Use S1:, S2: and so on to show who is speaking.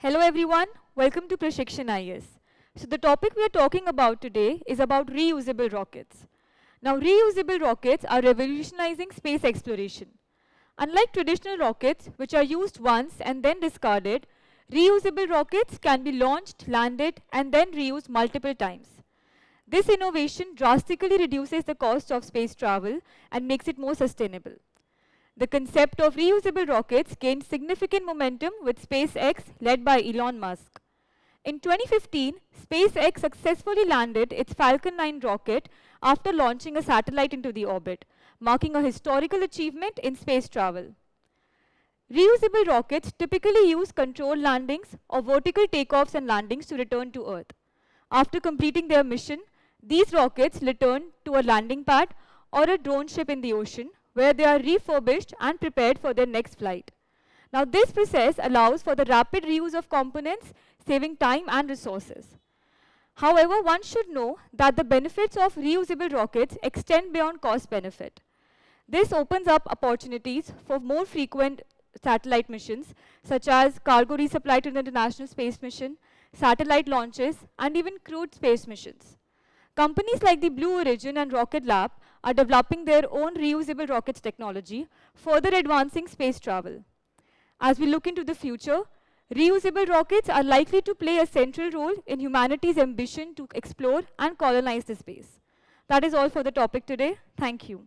S1: Hello everyone, welcome to Prashikshan IAS. So the topic we are talking about today is about reusable rockets. Now reusable rockets are revolutionizing space exploration. Unlike traditional rockets, which are used once and then discarded, reusable rockets can be launched, landed, and then reused multiple times. This innovation drastically reduces the cost of space travel and makes it more sustainable. The concept of reusable rockets gained significant momentum with SpaceX, led by Elon Musk. In 2015, SpaceX successfully landed its Falcon 9 rocket after launching a satellite into the orbit, marking a historical achievement in space travel. Reusable rockets typically use controlled landings or vertical takeoffs and landings to return to Earth. After completing their mission, these rockets return to a landing pad or a drone ship in the ocean, where they are refurbished and prepared for their next flight. Now this process allows for the rapid reuse of components, saving time and resources. However, one should know that the benefits of reusable rockets extend beyond cost benefit. This opens up opportunities for more frequent satellite missions, such as cargo resupply to the International Space Mission, satellite launches, and even crewed space missions. Companies like the Blue Origin and Rocket Lab are developing their own reusable rockets technology, further advancing space travel. As we look into the future, reusable rockets are likely to play a central role in humanity's ambition to explore and colonize the space. That is all for the topic today. Thank you.